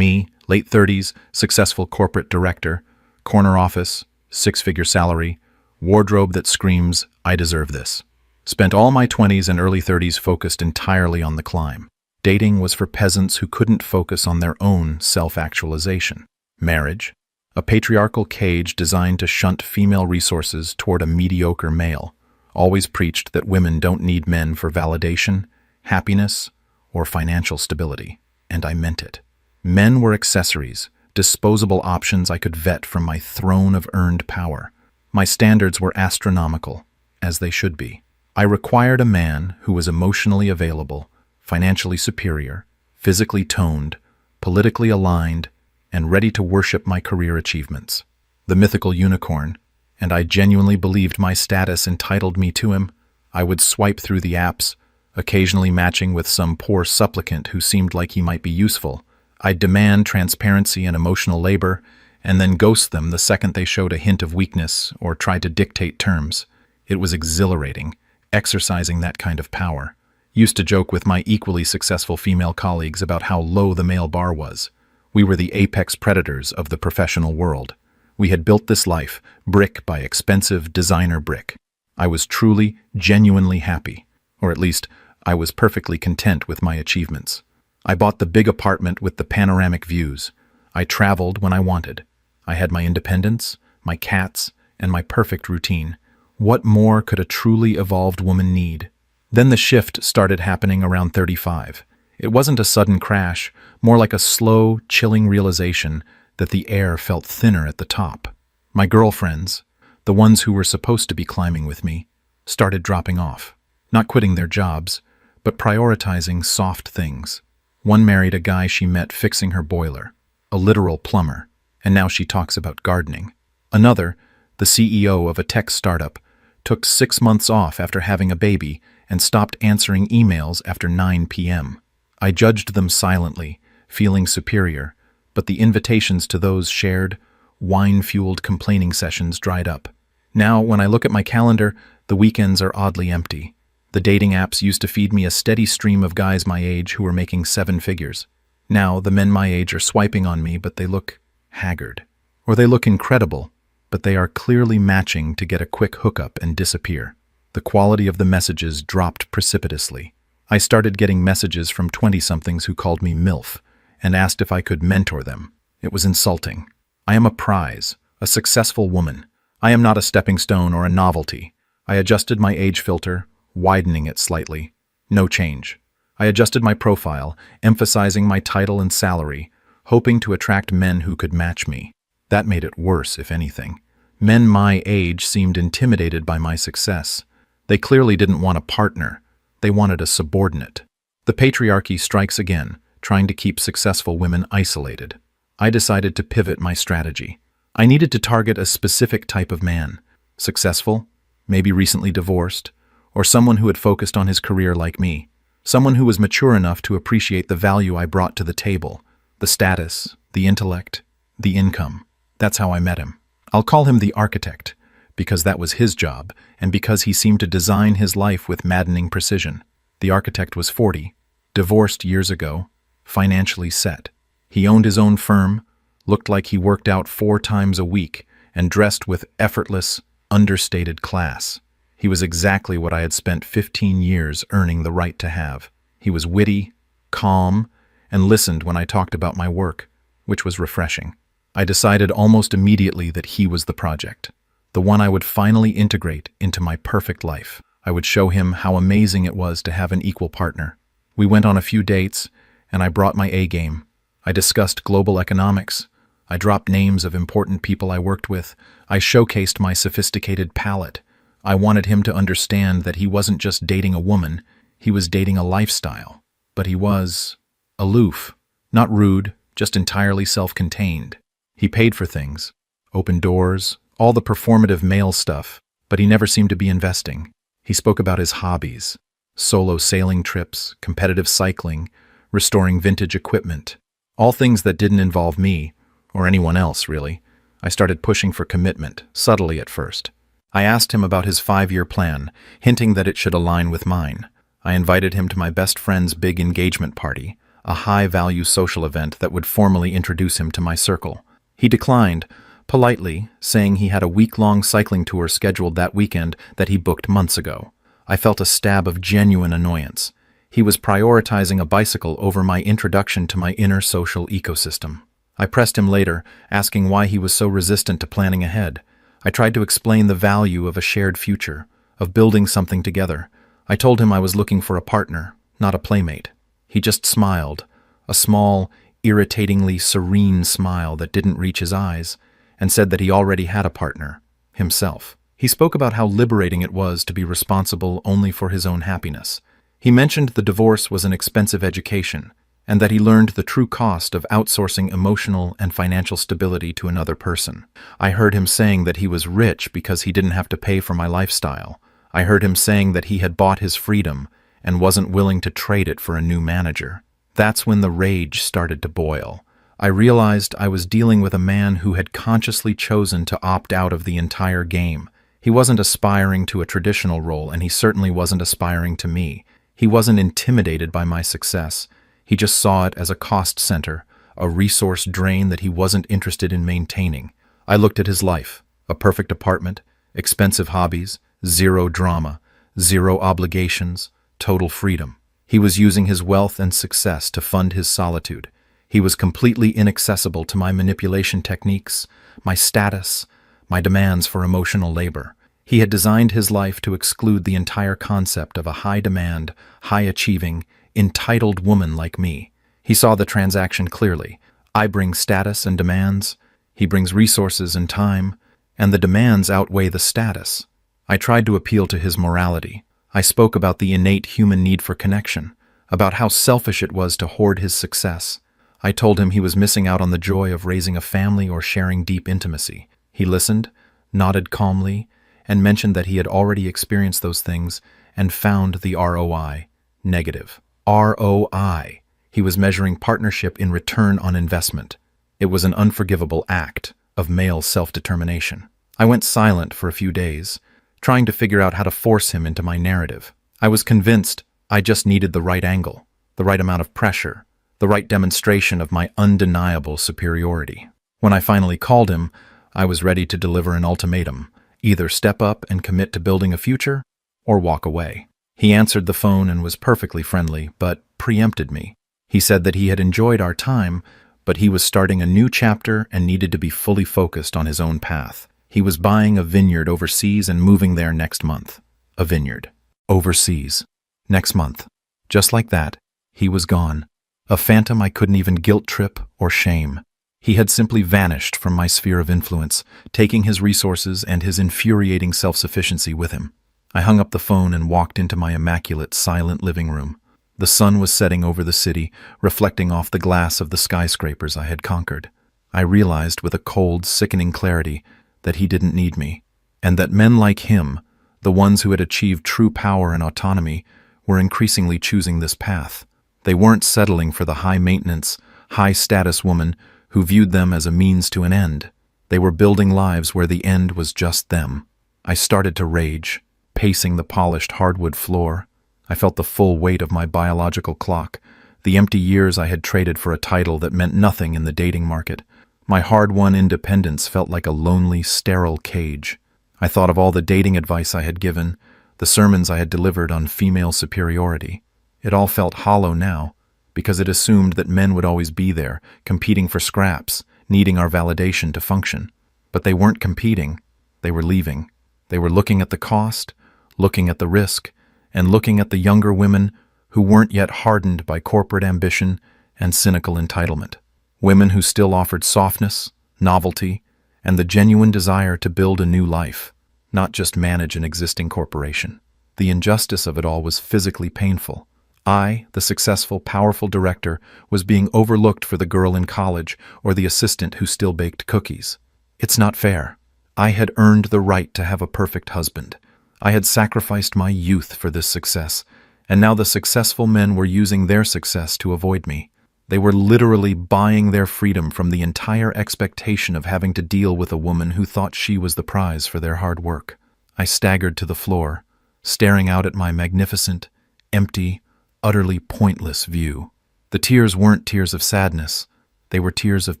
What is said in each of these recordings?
me, late 30s, successful corporate director, corner office, six-figure salary, wardrobe that screams, I deserve this. Spent all my 20s and early 30s focused entirely on the climb. Dating was for peasants who couldn't focus on their own self-actualization. Marriage, a patriarchal cage designed to shunt female resources toward a mediocre male, always preached that women don't need men for validation, happiness, or financial stability. And I meant it. Men were accessories, disposable options I could vet from my throne of earned power. My standards were astronomical, as they should be. I required a man who was emotionally available, financially superior, physically toned, politically aligned, and ready to worship my career achievements. The mythical unicorn, and I genuinely believed my status entitled me to him. I would swipe through the apps, occasionally matching with some poor supplicant who seemed like he might be useful. I'd demand transparency and emotional labor, and then ghost them the second they showed a hint of weakness or tried to dictate terms. It was exhilarating, exercising that kind of power. Used to joke with my equally successful female colleagues about how low the male bar was. We were the apex predators of the professional world. We had built this life, brick by expensive designer brick. I was truly, genuinely happy. Or at least, I was perfectly content with my achievements. I bought the big apartment with the panoramic views. I traveled when I wanted. I had my independence, my cats, and my perfect routine. What more could a truly evolved woman need? Then the shift started happening around 35. It wasn't a sudden crash, more like a slow, chilling realization that the air felt thinner at the top. My girlfriends, the ones who were supposed to be climbing with me, started dropping off. Not quitting their jobs, but prioritizing soft things. One married a guy she met fixing her boiler, a literal plumber, and now she talks about gardening. Another, the CEO of a tech startup, took 6 months off after having a baby and stopped answering emails after 9 p.m. I judged them silently, feeling superior, but the invitations to those shared, wine-fueled complaining sessions dried up. Now, when I look at my calendar, the weekends are oddly empty. The dating apps used to feed me a steady stream of guys my age who were making 7 figures. Now, the men my age are swiping on me, but they look haggard. Or they look incredible, but they are clearly matching to get a quick hookup and disappear. The quality of the messages dropped precipitously. I started getting messages from 20-somethings who called me MILF and asked if I could mentor them. It was insulting. I am a prize, a successful woman. I am not a stepping stone or a novelty. I adjusted my age filter, widening it slightly. No change. I adjusted my profile, emphasizing my title and salary, hoping to attract men who could match me. That made it worse, if anything. Men my age seemed intimidated by my success. They clearly didn't want a partner. They wanted a subordinate. The patriarchy strikes again, trying to keep successful women isolated. I decided to pivot my strategy. I needed to target a specific type of man. Successful, maybe recently divorced, or someone who had focused on his career like me. Someone who was mature enough to appreciate the value I brought to the table, the status, the intellect, the income. That's how I met him. I'll call him the architect, because that was his job, and because he seemed to design his life with maddening precision. The architect was 40, divorced years ago, financially set. He owned his own firm, looked like he worked out 4 times a week, and dressed with effortless, understated class. He was exactly what I had spent 15 years earning the right to have. He was witty, calm, and listened when I talked about my work, which was refreshing. I decided almost immediately that he was the project, the one I would finally integrate into my perfect life. I would show him how amazing it was to have an equal partner. We went on a few dates, and I brought my A game. I discussed global economics. I dropped names of important people I worked with. I showcased my sophisticated palate. I wanted him to understand that he wasn't just dating a woman, he was dating a lifestyle. But he was aloof, not rude, just entirely self-contained. He paid for things, opened doors, all the performative male stuff, but he never seemed to be investing. He spoke about his hobbies, solo sailing trips, competitive cycling, restoring vintage equipment, all things that didn't involve me, or anyone else, really. I started pushing for commitment, subtly at first. I asked him about his 5-year plan, hinting that it should align with mine. I invited him to my best friend's big engagement party. a high-value social event that would formally introduce him to my circle. He declined, politely, saying he had a week-long cycling tour scheduled that weekend that he booked months ago. I felt a stab of genuine annoyance. He was prioritizing a bicycle over my introduction to my inner social ecosystem. I pressed him later, asking why he was so resistant to planning ahead. I tried to explain the value of a shared future, of building something together. I told him I was looking for a partner, not a playmate. He just smiled, a small, irritatingly serene smile that didn't reach his eyes, and said that he already had a partner, himself. He spoke about how liberating it was to be responsible only for his own happiness. He mentioned the divorce was an expensive education, and that he learned the true cost of outsourcing emotional and financial stability to another person. I heard him saying that he was rich because he didn't have to pay for my lifestyle. I heard him saying that he had bought his freedom and wasn't willing to trade it for a new manager. That's when the rage started to boil. I realized I was dealing with a man who had consciously chosen to opt out of the entire game. He wasn't aspiring to a traditional role, and he certainly wasn't aspiring to me. He wasn't intimidated by my success. He just saw it as a cost center, a resource drain that he wasn't interested in maintaining. I looked at his life: a perfect apartment, expensive hobbies, zero drama, zero obligations, total freedom. He was using his wealth and success to fund his solitude. He was completely inaccessible to my manipulation techniques, my status, my demands for emotional labor. He had designed his life to exclude the entire concept of a high-demand, high-achieving, entitled woman like me. He saw the transaction clearly. I bring status and demands. He brings resources and time, and the demands outweigh the status. I tried to appeal to his morality. I spoke about the innate human need for connection, about how selfish it was to hoard his success. I told him he was missing out on the joy of raising a family or sharing deep intimacy. He listened, nodded calmly, and mentioned that he had already experienced those things and found the ROI negative. ROI. He was measuring partnership in return on investment. It was an unforgivable act of male self-determination. I went silent for a few days, trying to figure out how to force him into my narrative. I was convinced I just needed the right angle, the right amount of pressure, the right demonstration of my undeniable superiority. When I finally called him, I was ready to deliver an ultimatum: either step up and commit to building a future, or walk away. He answered the phone and was perfectly friendly, but preempted me. He said that he had enjoyed our time, but he was starting a new chapter and needed to be fully focused on his own path. He was buying a vineyard overseas and moving there next month. A vineyard. Overseas. Next month. Just like that, he was gone. A phantom I couldn't even guilt trip or shame. He had simply vanished from my sphere of influence, taking his resources and his infuriating self-sufficiency with him. I hung up the phone and walked into my immaculate, silent living room. The sun was setting over the city, reflecting off the glass of the skyscrapers I had conquered. I realized with a cold, sickening clarity that he didn't need me, and that men like him, the ones who had achieved true power and autonomy, were increasingly choosing this path. They weren't settling for the high-maintenance, high-status woman who viewed them as a means to an end. They were building lives where the end was just them. I started to rage, pacing the polished hardwood floor. I felt the full weight of my biological clock, the empty years I had traded for a title that meant nothing in the dating market. My hard-won independence felt like a lonely, sterile cage. I thought of all the dating advice I had given, the sermons I had delivered on female superiority. It all felt hollow now, because it assumed that men would always be there, competing for scraps, needing our validation to function. But they weren't competing. They were leaving. They were looking at the cost, looking at the risk, and looking at the younger women who weren't yet hardened by corporate ambition and cynical entitlement. Women who still offered softness, novelty, and the genuine desire to build a new life, not just manage an existing corporation. The injustice of it all was physically painful. I, the successful, powerful director, was being overlooked for the girl in college or the assistant who still baked cookies. It's not fair. I had earned the right to have a perfect husband. I had sacrificed my youth for this success, and now the successful men were using their success to avoid me. They were literally buying their freedom from the entire expectation of having to deal with a woman who thought she was the prize for their hard work. I staggered to the floor, staring out at my magnificent, empty, utterly pointless view. The tears weren't tears of sadness. They were tears of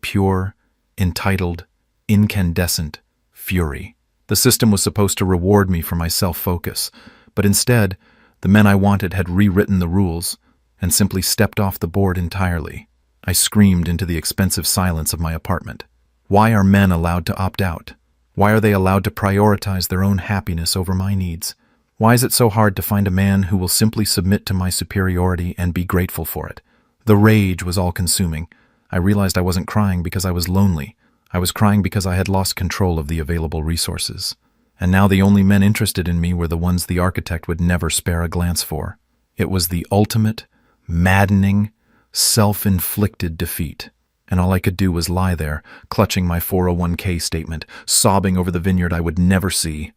pure, entitled, incandescent fury. The system was supposed to reward me for my self-focus, but instead, the men I wanted had rewritten the rules and simply stepped off the board entirely. I screamed into the expensive silence of my apartment. Why are men allowed to opt out? Why are they allowed to prioritize their own happiness over my needs? Why is it so hard to find a man who will simply submit to my superiority and be grateful for it? The rage was all-consuming. I realized I wasn't crying because I was lonely. I was crying because I had lost control of the available resources. And now the only men interested in me were the ones the architect would never spare a glance for. It was the ultimate, maddening, self-inflicted defeat. And all I could do was lie there, clutching my 401k statement, sobbing over the vineyard I would never see.